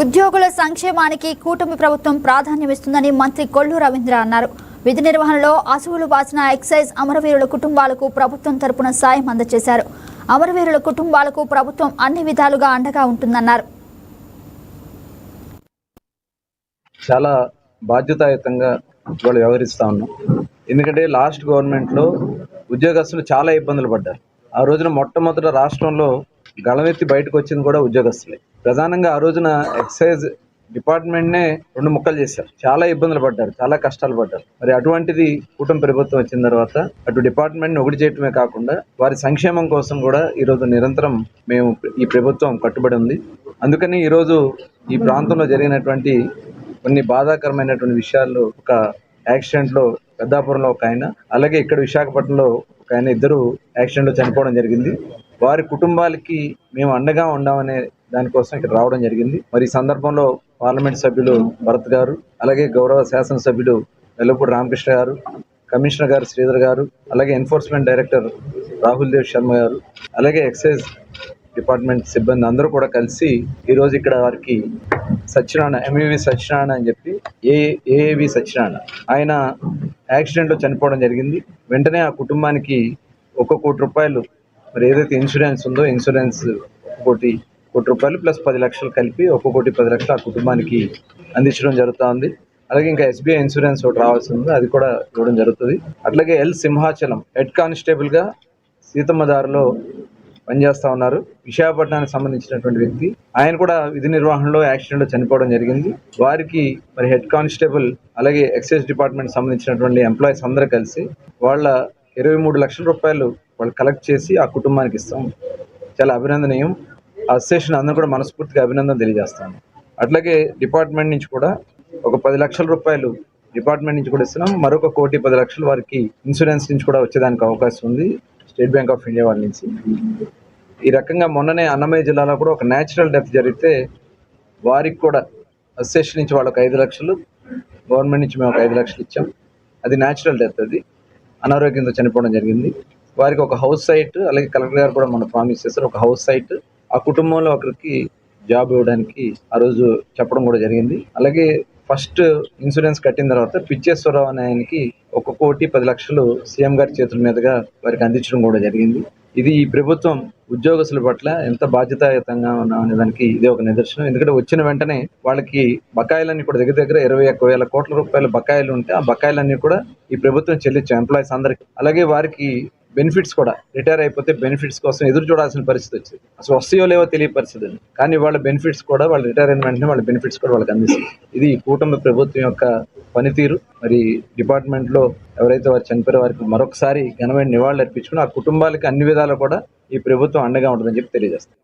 ఉద్యోగుల సంక్షేమానికి కూటమి ప్రభుత్వం ప్రాధాన్యమిస్తుందని మంత్రి కొల్లు రవీంద్ర అన్నారు. విధి నిర్వహణలో అసువులు బాసిన ఎక్సైజ్ అమరవీరుల కుటుంబాలకు ప్రభుత్వం తరపున సాయం అందజేశారు. అమరవీరుల కుటుంబాలకు ప్రభుత్వం అన్ని విధాలుగా అండగా ఉంటుందన్నారు. చాలా బాధ్యతాయుతంగా వాళ్ళు వ్యవహరిస్తా ఉన్నాం. ఎందుకంటే లాస్ట్ గవర్నమెంట్లో ఉద్యోగస్తులు చాలా ఇబ్బందులు పడ్డారు. ఆ రోజున మొట్టమొదట రాష్ట్రంలో గళమెత్తి బయటకు వచ్చింది కూడా ఉద్యోగస్తులే. ప్రధానంగా ఆ రోజున ఎక్సైజ్ డిపార్ట్మెంట్నే 2 ముక్కలు చేశారు. చాలా ఇబ్బందులు పడ్డారు, చాలా కష్టాలు పడ్డారు. మరి అటువంటిది కూటమి ప్రభుత్వం వచ్చిన తర్వాత అటు డిపార్ట్మెంట్ని ఒకటి చేయటమే కాకుండా వారి సంక్షేమం కోసం కూడా ఈరోజు నిరంతరం మేము ఈ ప్రభుత్వం కట్టుబడి ఉంది. అందుకని ఈరోజు ఈ ప్రాంతంలో జరిగినటువంటి కొన్ని బాధాకరమైనటువంటి విషయాల్లో ఒక యాక్సిడెంట్లో పెద్దాపురంలో ఒక ఆయన, అలాగే ఇక్కడ విశాఖపట్నంలో ఒక ఆయన, ఇద్దరు యాక్సిడెంట్లో చనిపోవడం జరిగింది. వారి కుటుంబాలకి మేము అండగా ఉండామనే దానికోసం ఇక్కడ రావడం జరిగింది. మరి ఈ సందర్భంలో పార్లమెంట్ సభ్యులు భరత్ గారు, అలాగే గౌరవ శాసనసభ్యులు వెల్లపూడి రామకృష్ణ గారు, కమిషనర్ గారు శ్రీధర్ గారు, అలాగే ఎన్ఫోర్స్మెంట్ డైరెక్టర్ రాహుల్ దేవ్ శర్మ గారు, అలాగే ఎక్సైజ్ డిపార్ట్మెంట్ సిబ్బంది అందరూ కూడా కలిసి ఈరోజు ఇక్కడ వారికి సత్యనారాయణ, ఎంవివి సత్యనారాయణ అని చెప్పి ఏఏవి సత్యనారాయణ, ఆయన యాక్సిడెంట్లో చనిపోవడం జరిగింది. వెంటనే ఆ కుటుంబానికి 1 కోటి రూపాయలు, మరి ఏదైతే ఇన్సూరెన్స్ ఉందో ఇన్సూరెన్స్ 1 కోటి రూపాయలు ప్లస్ 10 లక్షలు కలిపి 1 కోటి 10 లక్షలు ఆ కుటుంబానికి అందించడం జరుగుతూ ఉంది. అలాగే ఇంకా SBI ఇన్సూరెన్స్ ఒకటి రావాల్సి ఉంది, అది కూడా ఇవ్వడం జరుగుతుంది. అట్లాగే ఎల్ సింహాచలం హెడ్ కానిస్టేబుల్గా సీతమ్మదారిలో పనిచేస్తూ ఉన్నారు. విశాఖపట్నానికి సంబంధించినటువంటి వ్యక్తి. ఆయన కూడా విధి నిర్వహణలో యాక్సిడెంట్లో చనిపోవడం జరిగింది. వారికి మరి హెడ్ కానిస్టేబుల్ అలాగే ఎక్సైజ్ డిపార్ట్మెంట్ సంబంధించినటువంటి ఎంప్లాయీస్ అందరూ కలిసి వాళ్ళ 23 లక్షల రూపాయలు వాళ్ళు కలెక్ట్ చేసి ఆ కుటుంబానికి ఇస్తాం. చాలా అభినందనీయం. ఆ అసోసియేషన్ అందరూ కూడా మనస్ఫూర్తిగా అభినందన తెలియజేస్తాను. అట్లాగే డిపార్ట్మెంట్ నుంచి కూడా ఒక 10 లక్షల రూపాయలు డిపార్ట్మెంట్ నుంచి కూడా ఇస్తున్నాం. మరొక 1 కోటి 10 లక్షలు వారికి ఇన్సూరెన్స్ నుంచి కూడా వచ్చేదానికి అవకాశం ఉంది, స్టేట్ బ్యాంక్ ఆఫ్ ఇండియా వాళ్ళ నుంచి. ఈ రకంగా మొన్ననే అన్నమయ్య జిల్లాలో కూడా ఒక న్యాచురల్ డెత్ జరిగితే వారికి కూడా అసోసియేషన్ నుంచి వాళ్ళకి 5 లక్షలు, గవర్నమెంట్ నుంచి మేము ఒక 5 లక్షలు ఇచ్చాం. అది న్యాచురల్ డెత్, అది అనారోగ్యంతో చనిపోవడం జరిగింది. వారికి ఒక హౌస్ సైట్, అలాగే కలెక్టర్ గారు కూడా మనం ప్రామిస్ చేశారు, ఒక హౌస్ సైట్ ఆ కుటుంబంలో ఒకరికి జాబ్ ఇవ్వడానికి ఆ రోజు చెప్పడం కూడా జరిగింది. అలాగే ఫస్ట్ ఇన్సూరెన్స్ కట్టిన తర్వాత పిచ్చేశ్వరరావు అనే ఆయనకి 1 కోటి 10 లక్షలు సీఎం గారి చేతుల మీదుగా వారికి అందించడం కూడా జరిగింది. ఇది ఈ ప్రభుత్వం ఉద్యోగస్తుల పట్ల ఎంత బాధ్యతాయుతంగా అనే దానికి ఇదే ఒక నిదర్శనం. ఎందుకంటే వచ్చిన వెంటనే వాళ్ళకి బకాయిలన్నీ కూడా దగ్గర 21,000 కోట్ల రూపాయల బకాయిలు ఉంటే ఆ బకాయిలన్నీ కూడా ఈ ప్రభుత్వం చెల్లించాం ఎంప్లాయీస్ అందరికీ. అలాగే వారికి బెనిఫిట్స్ కూడా, రిటైర్ అయిపోతే బెనిఫిట్స్ కోసం ఎదురు చూడాల్సిన పరిస్థితి వచ్చింది. అసలు వస్తాయో లేవో తెలియ పరిస్థితి. కానీ వాళ్ళ బెనిఫిట్స్ కూడా, వాళ్ళ రిటైర్మెంట్ వాళ్ళ బెనిఫిట్స్ కూడా వాళ్ళకి అందిస్తుంది. ఇది కూటమి ప్రభుత్వం యొక్క పనితీరు. మరి డిపార్ట్మెంట్లో ఎవరైతే వారు చనిపోయారో వారికి మరొకసారి ఘనమైన నివాళులు అర్పించుకుని ఆ కుటుంబాలకి అన్ని విధాలు కూడా ఈ ప్రభుత్వం అండగా ఉంటుందని చెప్పి తెలియజేస్తుంది.